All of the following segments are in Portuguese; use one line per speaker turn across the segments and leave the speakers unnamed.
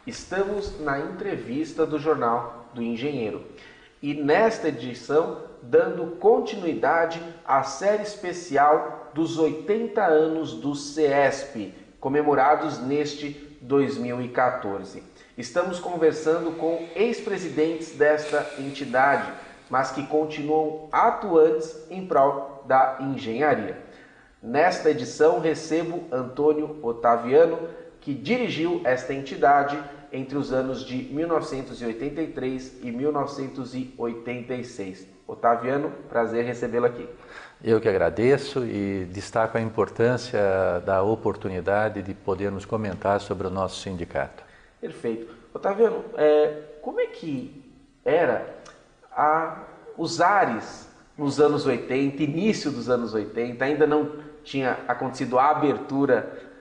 Estamos na entrevista do Jornal do Engenheiro e nesta edição dando continuidade à série especial dos 80 anos do CESP, comemorados neste 2014. Estamos conversando com ex-presidentes desta entidade, mas que continuam atuantes em prol da engenharia. Nesta edição recebo Antônio Otaviano, que dirigiu esta entidade entre os anos de 1983 e 1986. Otaviano, prazer recebê-lo aqui.
Eu que agradeço e destaco a importância da oportunidade de podermos comentar sobre o nosso sindicato.
Perfeito. Otaviano, como é que era os ares nos anos 80, início dos anos 80, ainda não tinha acontecido a abertura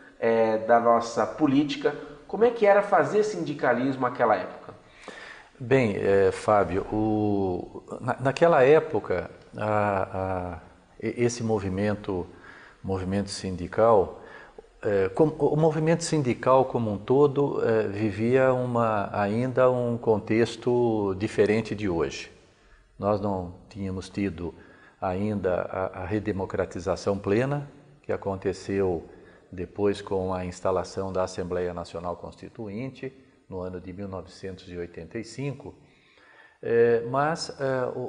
da nossa política. Como é que era fazer sindicalismo naquela época?
Bem, Fábio, naquela época, esse movimento sindical, o movimento sindical como um todo vivia ainda um contexto diferente de hoje. Nós não tínhamos tido ainda a redemocratização plena, que aconteceu depois com a instalação da Assembleia Nacional Constituinte, no ano de 1985, mas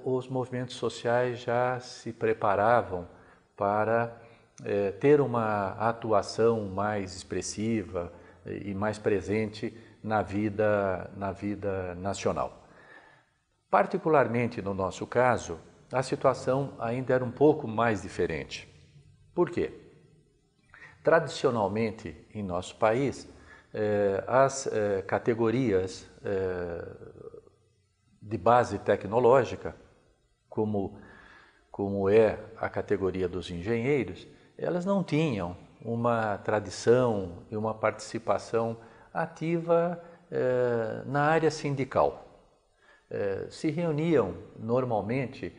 os movimentos sociais já se preparavam para ter uma atuação mais expressiva e mais presente na vida nacional. Particularmente no nosso caso, a situação ainda era um pouco mais diferente. Por quê? Tradicionalmente, em nosso país, as categorias de base tecnológica, como é a categoria dos engenheiros, elas não tinham uma tradição e uma participação ativa na área sindical. Se reuniam normalmente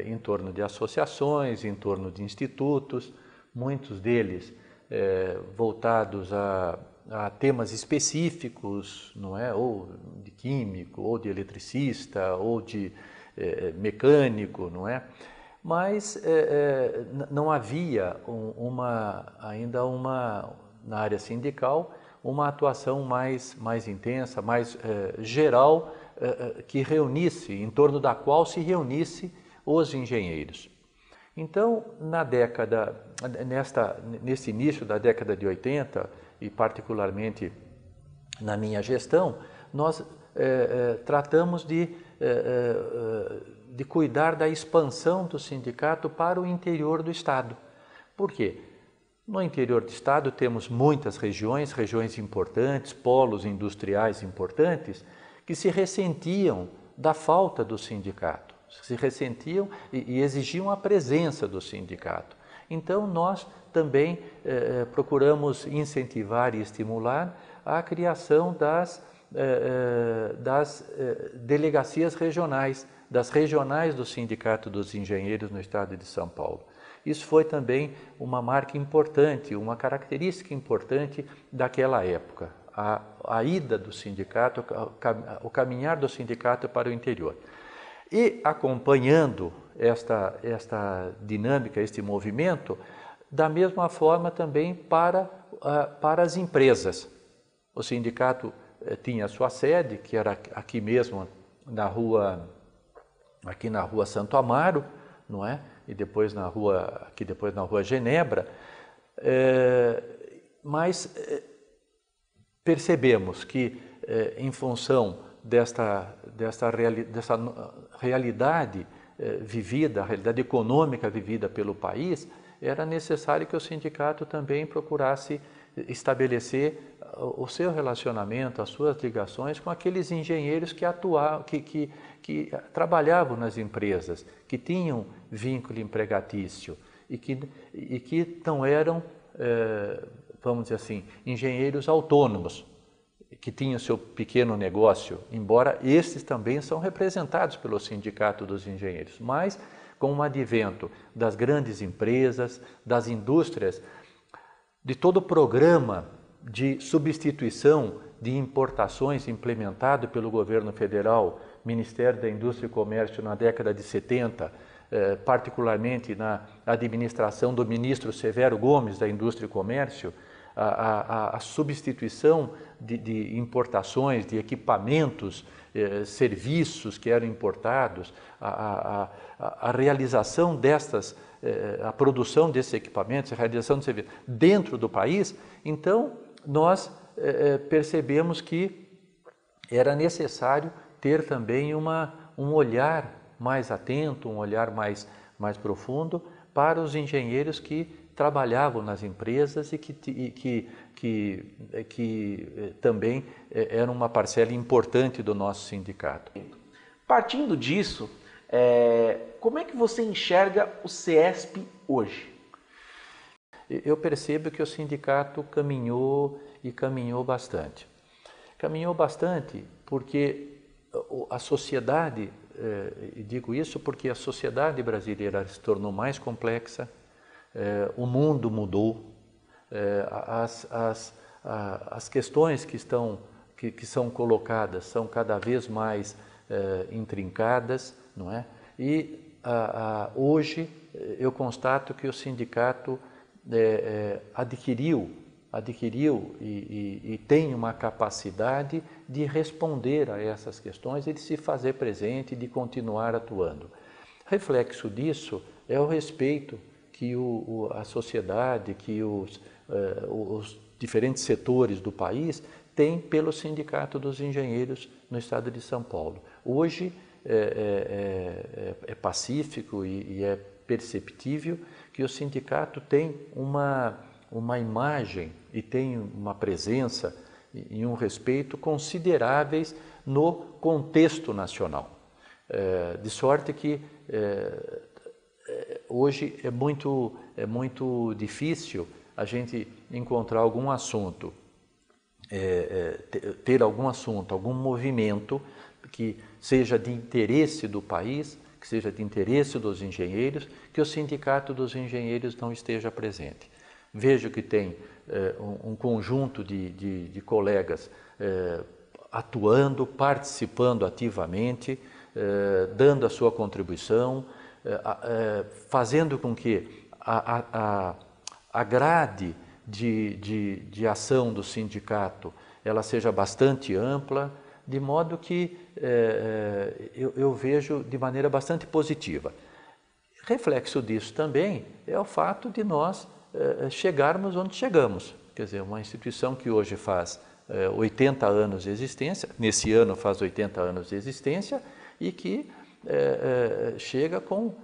em torno de associações, em torno de institutos, muitos deles voltados a temas específicos, não é? Ou de químico, ou de eletricista, ou de mecânico, não é? Mas não havia ainda na área sindical uma atuação mais intensa, mais geral, que reunisse, em torno da qual se reunisse os engenheiros. Então, nesse início da década de 80, e particularmente na minha gestão, nós tratamos de cuidar da expansão do sindicato para o interior do Estado. Por quê? No interior do Estado temos muitas regiões importantes, polos industriais importantes, que se ressentiam da falta do sindicato. Se ressentiam e exigiam a presença do sindicato. Então, nós também procuramos incentivar e estimular a criação das delegacias regionais, das regionais do Sindicato dos Engenheiros no estado de São Paulo. Isso foi também uma marca importante, uma característica importante daquela época, a ida do sindicato, o caminhar do sindicato para o interior. E acompanhando esta dinâmica, este movimento, da mesma forma também para as empresas. O sindicato tinha sua sede, que era aqui mesmo, aqui na rua Santo Amaro, não é? E depois na rua Genebra, mas percebemos que em função dessa realidade vivida, a realidade econômica vivida pelo país, era necessário que o sindicato também procurasse estabelecer o seu relacionamento, as suas ligações com aqueles engenheiros que trabalhavam nas empresas, que tinham vínculo empregatício e que não eram, vamos dizer assim, engenheiros autônomos, que tinham seu pequeno negócio, embora estes também são representados pelo Sindicato dos Engenheiros, mas com o advento das grandes empresas, das indústrias, de todo o programa de substituição de importações implementado pelo governo federal, Ministério da Indústria e Comércio na década de 70, particularmente na administração do ministro Severo Gomes da Indústria e Comércio, a substituição de importações, de equipamentos, serviços que eram importados, a realização destas, a produção desses equipamentos, a realização de serviços dentro do país. Então, nós percebemos que era necessário ter também um olhar mais atento, um olhar mais profundo para os engenheiros que trabalhavam nas empresas e que também eram uma parcela importante do nosso sindicato.
Partindo disso, como é que você enxerga o CESP hoje?
Eu percebo que o sindicato caminhou bastante. Caminhou bastante porque a sociedade, e digo isso porque a sociedade brasileira se tornou mais complexa, o mundo mudou, as questões que são colocadas são cada vez mais intrincadas, não é? E hoje eu constato que o sindicato adquiriu e tem uma capacidade de responder a essas questões e de se fazer presente, de continuar atuando. Reflexo disso é o respeito que a sociedade, que os diferentes setores do país têm pelo Sindicato dos Engenheiros no estado de São Paulo. Hoje é pacífico e é perceptível que o sindicato tem uma imagem e tem uma presença e um respeito consideráveis no contexto nacional. De sorte que hoje é muito difícil a gente encontrar algum assunto, ter algum assunto, algum movimento que seja de interesse do país, que seja de interesse dos engenheiros, que o Sindicato dos Engenheiros não esteja presente. Vejo que tem um conjunto de colegas atuando, participando ativamente, dando a sua contribuição, fazendo com que a grade de ação do sindicato ela seja bastante ampla, de modo que eu vejo de maneira bastante positiva. Reflexo disso também é o fato de nós chegarmos onde chegamos. Quer dizer, uma instituição que hoje faz 80 anos de existência, nesse ano faz 80 anos de existência, e que chega com,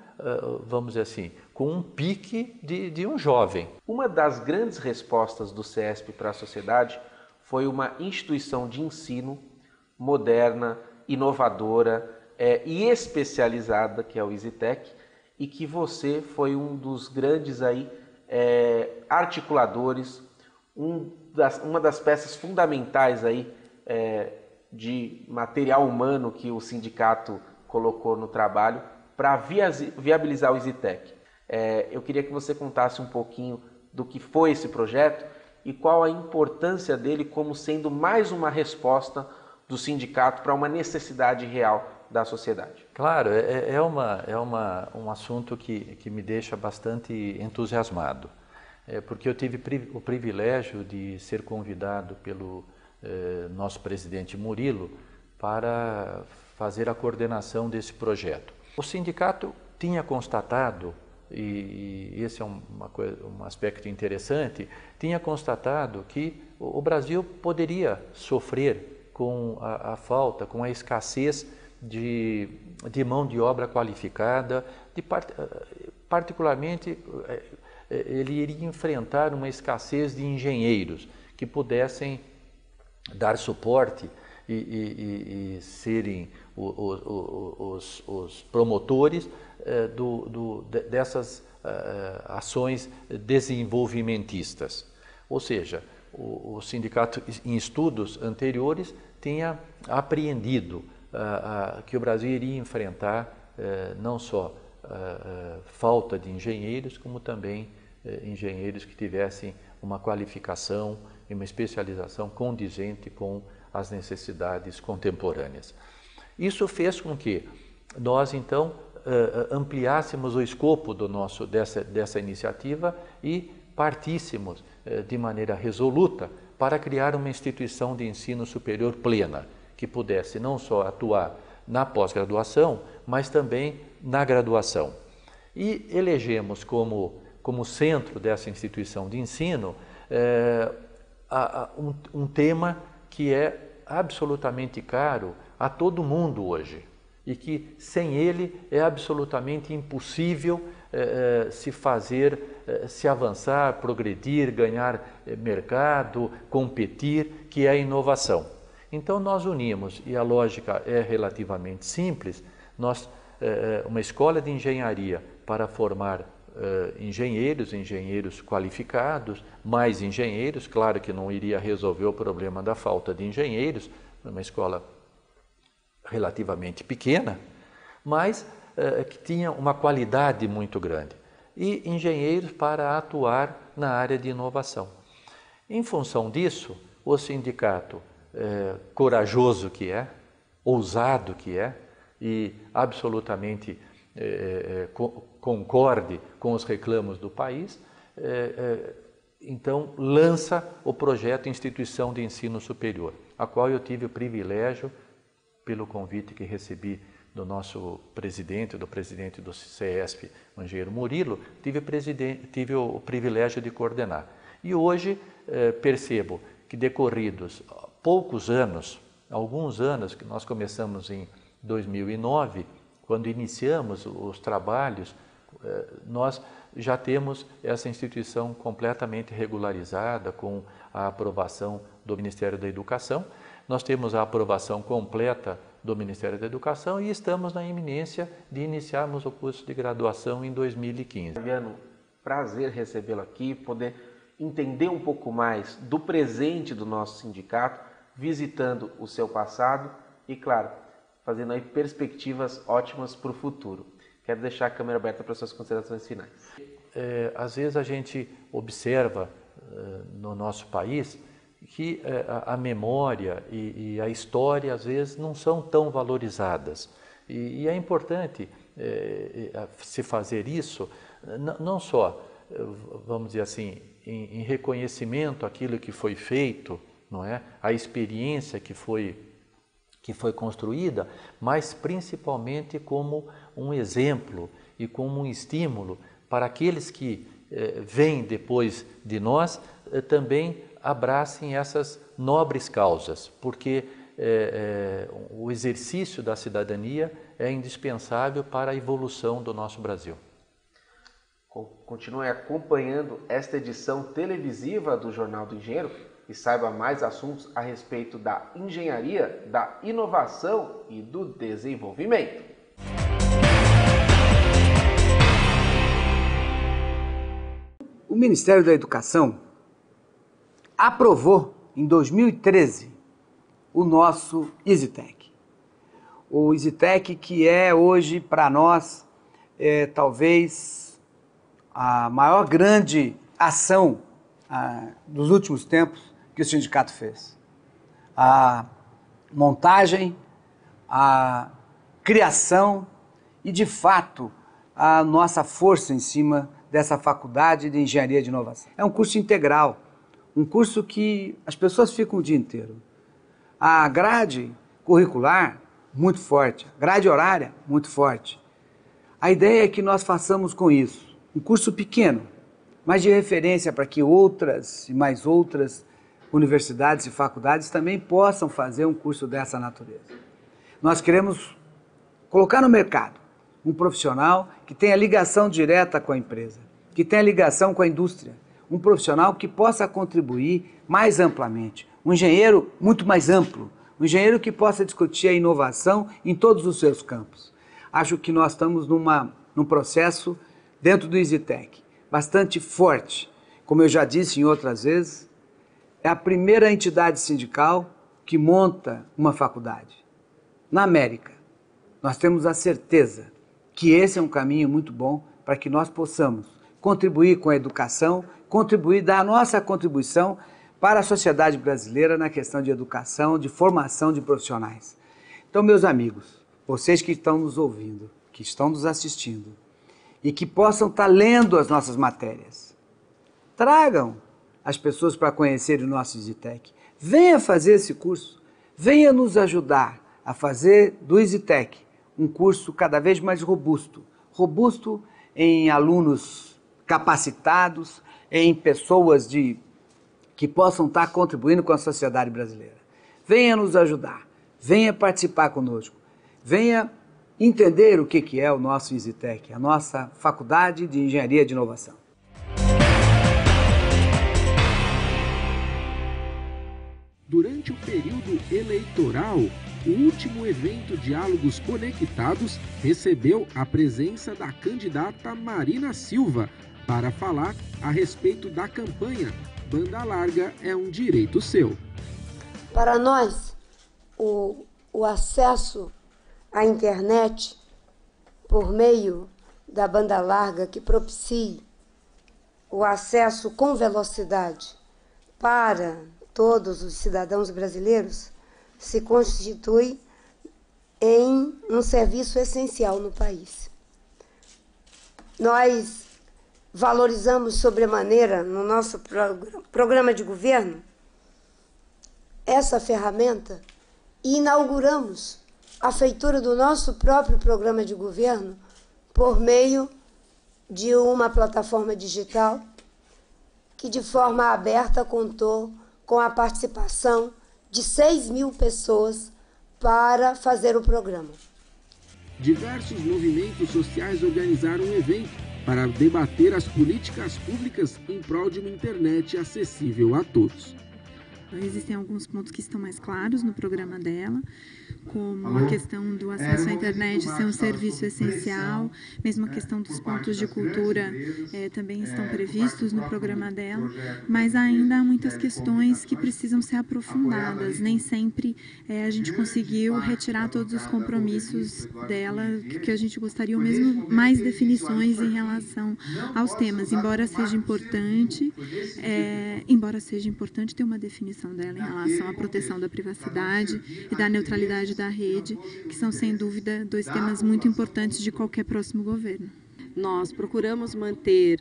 vamos dizer assim, com um pique de um jovem.
Uma das grandes respostas do CESP para a sociedade foi uma instituição de ensino moderna, inovadora e especializada, que é o EasyTech, e que você foi um dos grandes articuladores, uma das peças fundamentais de material humano que o sindicato colocou no trabalho para viabilizar o EasyTech. Eu queria que você contasse um pouquinho do que foi esse projeto e qual a importância dele como sendo mais uma resposta do sindicato para uma necessidade real da sociedade.
Claro, um assunto que me deixa bastante entusiasmado, porque eu tive o privilégio de ser convidado pelo nosso presidente Murilo para fazer a coordenação desse projeto. O sindicato tinha constatado, e esse é um aspecto interessante, tinha constatado que o Brasil poderia sofrer com a falta, com a escassez de mão de obra qualificada, particularmente ele iria enfrentar uma escassez de engenheiros que pudessem dar suporte e serem os promotores dessas ações desenvolvimentistas. Ou seja, o sindicato, em estudos anteriores, tinha apreendido que o Brasil iria enfrentar não só falta de engenheiros, como também engenheiros que tivessem uma qualificação e uma especialização condizente com as necessidades contemporâneas. Isso fez com que nós, então, ampliássemos o escopo dessa iniciativa e partíssemos de maneira resoluta para criar uma instituição de ensino superior plena, que pudesse não só atuar na pós-graduação, mas também na graduação. E elegemos como centro dessa instituição de ensino um tema que é absolutamente caro a todo mundo hoje e que sem ele é absolutamente impossível se avançar, progredir, ganhar mercado, competir, que é a inovação. Então nós unimos, e a lógica é relativamente simples, uma escola de engenharia para formar engenheiros qualificados, mais engenheiros, claro que não iria resolver o problema da falta de engenheiros, uma escola relativamente pequena, mas que tinha uma qualidade muito grande, e engenheiros para atuar na área de inovação. Em função disso, o sindicato, corajoso que é, ousado que é, e absolutamente concorde com os reclamos do país, então lança o projeto Instituição de Ensino Superior, a qual eu tive o privilégio, pelo convite que recebi do nosso presidente, do presidente do CESP, o engenheiro Murilo, tive o privilégio de coordenar. E hoje percebo que decorridos poucos anos, alguns anos, que nós começamos em 2009, quando iniciamos os trabalhos, nós já temos essa instituição completamente regularizada com a aprovação do Ministério da Educação. Nós temos a aprovação completa do Ministério da Educação e estamos na iminência de iniciarmos o curso de graduação em 2015.
Fabiano, prazer recebê-lo aqui, poder entender um pouco mais do presente do nosso sindicato, visitando o seu passado e, claro, fazendo aí perspectivas ótimas para o futuro. Quero deixar a câmera aberta para suas considerações finais.
Às vezes a gente observa no nosso país que a memória e a história às vezes não são tão valorizadas. E é importante se fazer isso, não só, vamos dizer assim, em reconhecimento àquilo que foi feito, não é? A experiência que foi construída, mas principalmente como um exemplo e como um estímulo para aqueles que vêm depois de nós também abracem essas nobres causas, porque o exercício da cidadania é indispensável para a evolução do nosso Brasil.
Continue acompanhando esta edição televisiva do Jornal do Engenheiro e saiba mais assuntos a respeito da engenharia, da inovação e do desenvolvimento.
O Ministério da Educação aprovou em 2013 o nosso EasyTech. O EasyTech que é hoje para nós talvez a maior grande ação dos últimos tempos que o sindicato fez. A montagem, a criação e, de fato, a nossa força em cima dessa faculdade de Engenharia de Inovação. É um curso integral, um curso que as pessoas ficam o dia inteiro. A grade curricular, muito forte, a grade horária, muito forte. A ideia é que nós façamos com isso um curso pequeno, mas de referência para que outras e mais outras universidades e faculdades também possam fazer um curso dessa natureza. Nós queremos colocar no mercado um profissional que tenha ligação direta com a empresa, que tenha ligação com a indústria, um profissional que possa contribuir mais amplamente, um engenheiro muito mais amplo, um engenheiro que possa discutir a inovação em todos os seus campos. Acho que nós estamos num processo dentro do EasyTech bastante forte. Como eu já disse em outras vezes, é a primeira entidade sindical que monta uma faculdade. Na América, nós temos a certeza que esse é um caminho muito bom para que nós possamos contribuir com a educação, dar a nossa contribuição para a sociedade brasileira na questão de educação, de formação de profissionais. Então, meus amigos, vocês que estão nos ouvindo, que estão nos assistindo e que possam estar lendo as nossas matérias, tragam as pessoas para conhecerem o nosso EasyTech. Venha fazer esse curso, venha nos ajudar a fazer do EasyTech um curso cada vez mais robusto em alunos capacitados, em pessoas que possam estar contribuindo com a sociedade brasileira. Venha nos ajudar, venha participar conosco, venha entender o que é o nosso EasyTech, a nossa Faculdade de Engenharia de Inovação.
Durante o período eleitoral, o último evento Diálogos Conectados recebeu a presença da candidata Marina Silva para falar a respeito da campanha Banda Larga é um Direito Seu.
Para nós, o acesso à internet por meio da banda larga que propicie o acesso com velocidade para todos os cidadãos brasileiros se constitui em um serviço essencial no país. Nós valorizamos sobremaneira no nosso programa de governo essa ferramenta e inauguramos a feitura do nosso próprio programa de governo por meio de uma plataforma digital que de forma aberta contou com a participação de 6.000 pessoas para fazer o programa.
Diversos movimentos sociais organizaram um evento para debater as políticas públicas em prol de uma internet acessível a todos.
Existem alguns pontos que estão mais claros no programa dela, como a questão do acesso à internet ser um serviço essencial, mesmo a questão dos pontos de cultura também estão previstos no programa dela, mas ainda há muitas questões que precisam ser aprofundadas. Nem sempre a gente conseguiu retirar todos os compromissos dela, que a gente gostaria mesmo mais definições em relação aos temas, embora seja importante ter uma definição dela em relação à proteção da privacidade e da neutralidade da rede, que são, sem dúvida, dois temas muito importantes de qualquer próximo governo.
Nós procuramos manter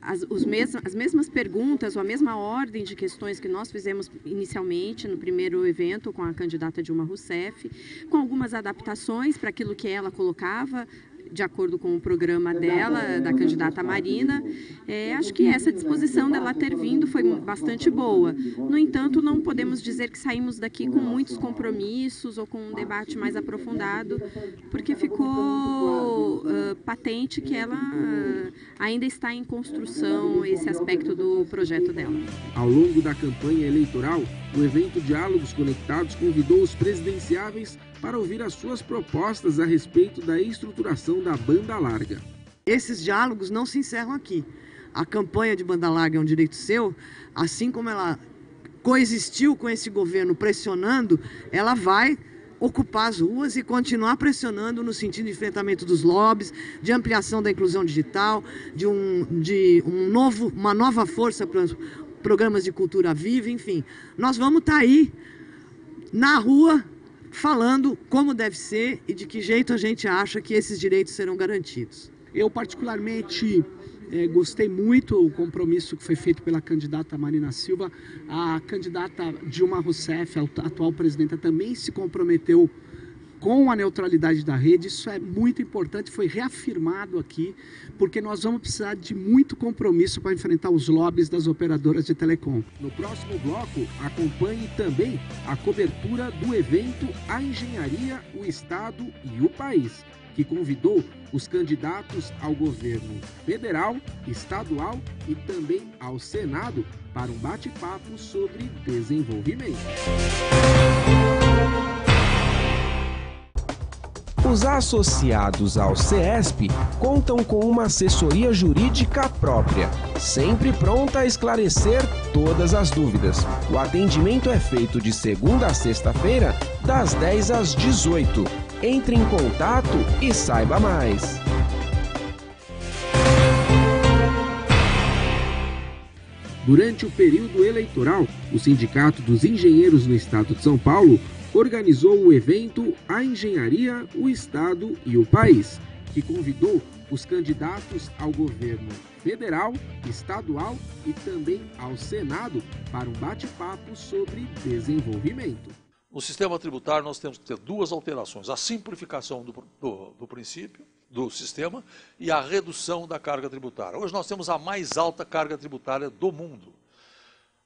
as mesmas perguntas ou a mesma ordem de questões que nós fizemos inicialmente no primeiro evento com a candidata Dilma Rousseff, com algumas adaptações para aquilo que ela colocava de acordo com o programa dela, da candidata Marina. Acho que essa disposição dela ter vindo foi bastante boa. No entanto, não podemos dizer que saímos daqui com muitos compromissos ou com um debate mais aprofundado, porque ficou patente que ela ainda está em construção esse aspecto do projeto dela.
Ao longo da campanha eleitoral, o evento Diálogos Conectados convidou os presidenciáveis para ouvir as suas propostas a respeito da estruturação da banda larga.
Esses diálogos não se encerram aqui. A campanha de banda larga é um direito seu, assim como ela coexistiu com esse governo pressionando, ela vai ocupar as ruas e continuar pressionando no sentido de enfrentamento dos lobbies, de ampliação da inclusão digital, de uma nova força para os programas de cultura viva, enfim. Nós vamos estar aí na rua falando como deve ser e de que jeito a gente acha que esses direitos serão garantidos.
Eu particularmente gostei muito do compromisso que foi feito pela candidata Marina Silva. A candidata Dilma Rousseff, a atual presidenta, também se comprometeu com a neutralidade da rede. Isso é muito importante, foi reafirmado aqui, porque nós vamos precisar de muito compromisso para enfrentar os lobbies das operadoras de telecom.
No próximo bloco, acompanhe também a cobertura do evento A Engenharia, o Estado e o País, que convidou os candidatos ao governo federal, estadual e também ao Senado para um bate-papo sobre desenvolvimento. Os associados ao CESP contam com uma assessoria jurídica própria, sempre pronta a esclarecer todas as dúvidas. O atendimento é feito de segunda a sexta-feira, das 10 às 18. Entre em contato e saiba mais.
Durante o período eleitoral, o Sindicato dos Engenheiros no Estado de São Paulo organizou o evento A Engenharia, o Estado e o País, que convidou os candidatos ao governo federal, estadual e também ao Senado para um bate-papo sobre desenvolvimento.
No sistema tributário nós temos que ter duas alterações, a simplificação do princípio do sistema e a redução da carga tributária. Hoje nós temos a mais alta carga tributária do mundo.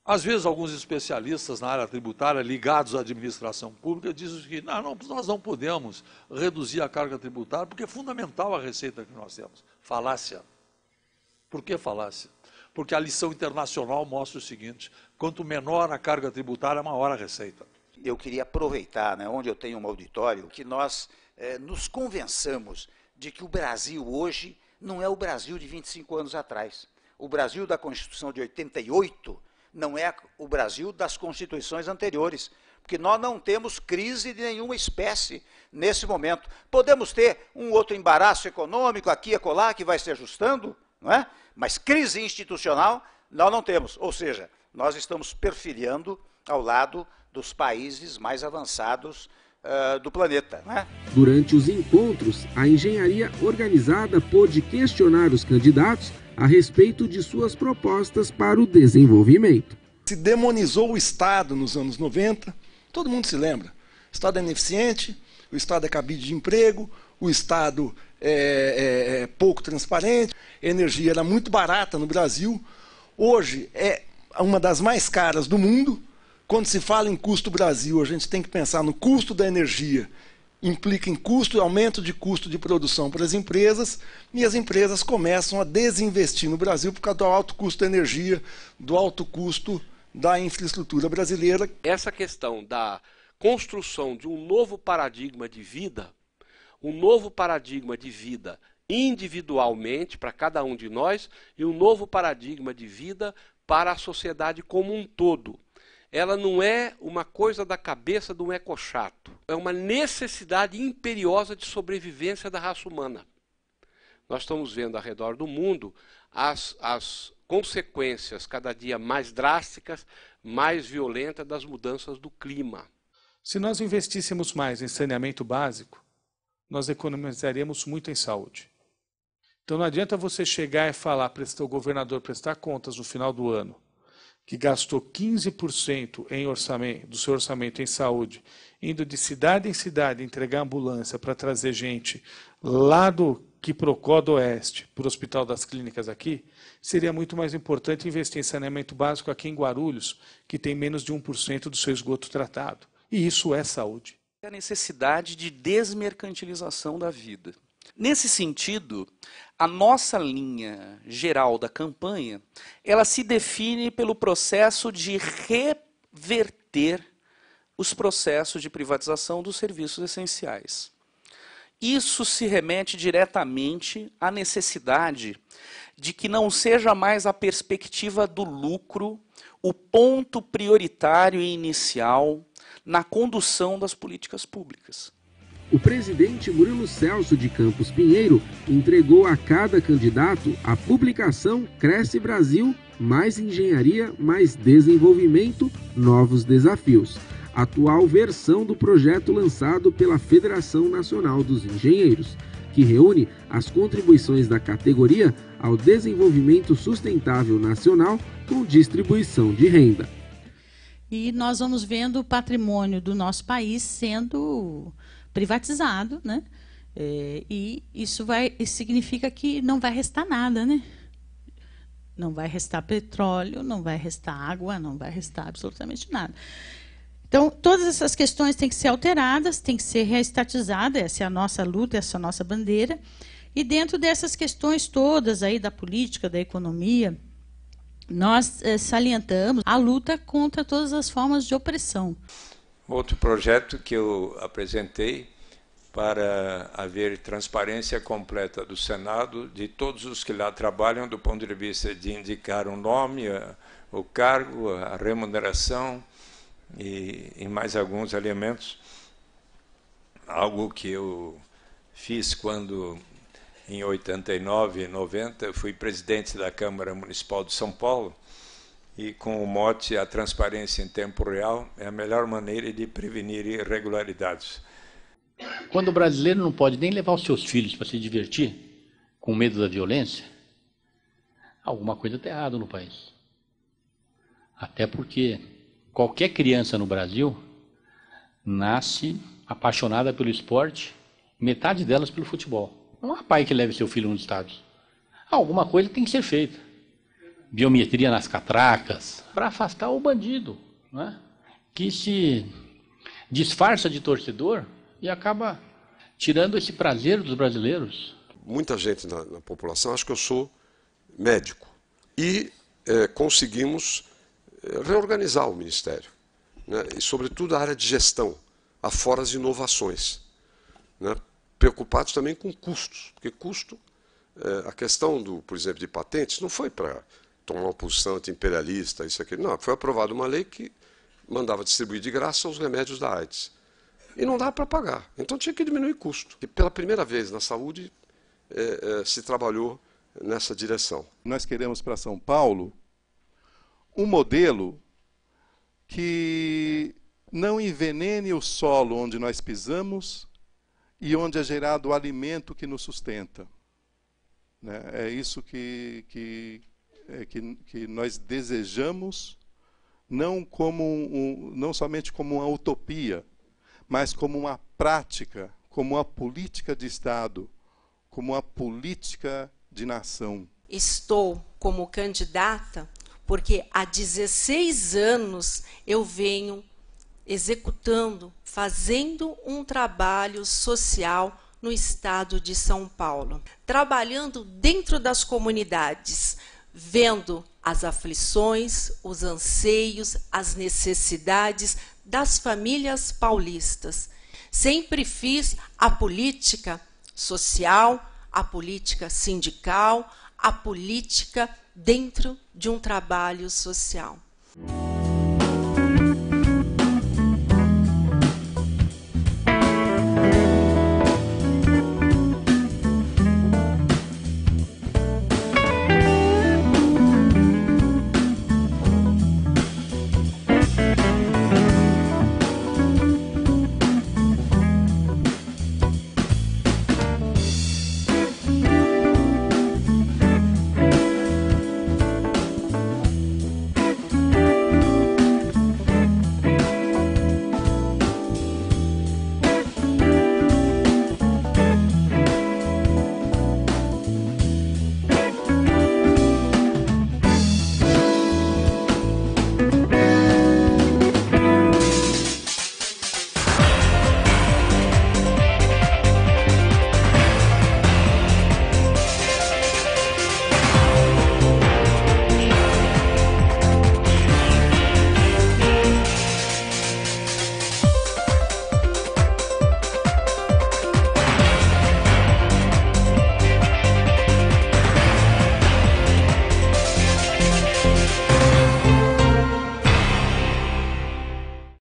Às vezes alguns especialistas na área tributária ligados à administração pública dizem que nós não podemos reduzir a carga tributária porque é fundamental a receita que nós temos. Falácia. Por que falácia? Porque a lição internacional mostra o seguinte, quanto menor a carga tributária, maior a receita.
Eu queria aproveitar, onde eu tenho um auditório, que nós nos convençamos de que o Brasil hoje não é o Brasil de 25 anos atrás. O Brasil da Constituição de 88 não é o Brasil das constituições anteriores, porque nós não temos crise de nenhuma espécie nesse momento. Podemos ter um outro embaraço econômico aqui e acolá que vai se ajustando, não é? Mas crise institucional nós não temos, ou seja, nós estamos perfilhando ao lado dos países mais avançados do planeta. Né?
Durante os encontros, a engenharia organizada pôde questionar os candidatos a respeito de suas propostas para o desenvolvimento.
Se demonizou o Estado nos anos 90, todo mundo se lembra. O Estado é ineficiente, o Estado é cabide de emprego, o Estado é pouco transparente, a energia era muito barata no Brasil, hoje é uma das mais caras do mundo. Quando se fala em custo Brasil, a gente tem que pensar no custo da energia, implica em aumento de custo de produção para as empresas, e as empresas começam a desinvestir no Brasil por causa do alto custo da energia, do alto custo da infraestrutura brasileira.
Essa questão da construção de um novo paradigma de vida, um novo paradigma de vida individualmente para cada um de nós e um novo paradigma de vida para a sociedade como um todo. Ela não é uma coisa da cabeça de um ecochato. É uma necessidade imperiosa de sobrevivência da raça humana. Nós estamos vendo ao redor do mundo as consequências cada dia mais drásticas, mais violentas das mudanças do clima.
Se nós investíssemos mais em saneamento básico, nós economizaríamos muito em saúde. Então não adianta você chegar e falar para o governador prestar contas no final do ano, que gastou 15% do seu orçamento em saúde, indo de cidade em cidade entregar ambulância para trazer gente lá do Quiprocó do Oeste para o Hospital das Clínicas aqui, seria muito mais importante investir em saneamento básico aqui em Guarulhos, que tem menos de 1% do seu esgoto tratado. E isso é saúde.
A necessidade de desmercantilização da vida. Nesse sentido, a nossa linha geral da campanha, ela se define pelo processo de reverter os processos de privatização dos serviços essenciais. Isso se remete diretamente à necessidade de que não seja mais a perspectiva do lucro o ponto prioritário e inicial na condução das políticas públicas.
O presidente Murilo Celso de Campos Pinheiro entregou a cada candidato a publicação Cresce Brasil, mais engenharia, mais desenvolvimento, novos desafios, atual versão do projeto lançado pela Federação Nacional dos Engenheiros, que reúne as contribuições da categoria ao desenvolvimento sustentável nacional com distribuição de renda.
E nós vamos vendo o patrimônio do nosso país sendo privatizado, né? E isso significa que não vai restar nada, né? Não vai restar petróleo, não vai restar água, não vai restar absolutamente nada. Então, todas essas questões têm que ser alteradas, têm que ser reestatizadas, essa é a nossa luta, essa é a nossa bandeira. E dentro dessas questões todas aí da política, da economia, nós salientamos a luta contra todas as formas de opressão.
Outro projeto que eu apresentei para haver transparência completa do Senado, de todos os que lá trabalham, do ponto de vista de indicar o nome, o cargo, a remuneração e mais alguns elementos. Algo que eu fiz quando, em 89 e 90, fui presidente da Câmara Municipal de São Paulo, e com o mote "a transparência em tempo real é a melhor maneira de prevenir irregularidades".
Quando o brasileiro não pode nem levar os seus filhos para se divertir, com medo da violência, alguma coisa está errada no país. Até porque qualquer criança no Brasil nasce apaixonada pelo esporte, metade delas pelo futebol. Não há pai que leve seu filho nos estádios. Alguma coisa tem que ser feita. Biometria nas catracas, para afastar o bandido, né? Que se disfarça de torcedor e acaba tirando esse prazer dos brasileiros.
Muita gente na população acha que eu sou médico. E conseguimos reorganizar o Ministério, né? E, sobretudo, a área de gestão, afora as inovações, né? Preocupados também com custos, porque custo, a questão, por exemplo, de patentes, não foi para tomar uma posição anti-imperialista, isso aqui. Não, foi aprovada uma lei que mandava distribuir de graça os remédios da AIDS. E não dá para pagar. Então tinha que diminuir custo. E pela primeira vez na saúde se trabalhou nessa direção.
Nós queremos para São Paulo um modelo que não envenene o solo onde nós pisamos e onde é gerado o alimento que nos sustenta. É isso que nós desejamos, não somente como uma utopia, mas como uma prática, como uma política de Estado, como uma política de nação.
Estou como candidata porque há 16 anos eu venho executando, fazendo um trabalho social no estado de São Paulo, trabalhando dentro das comunidades, vendo as aflições, os anseios, as necessidades das famílias paulistas. Sempre fiz a política social, a política sindical, a política dentro de um trabalho social.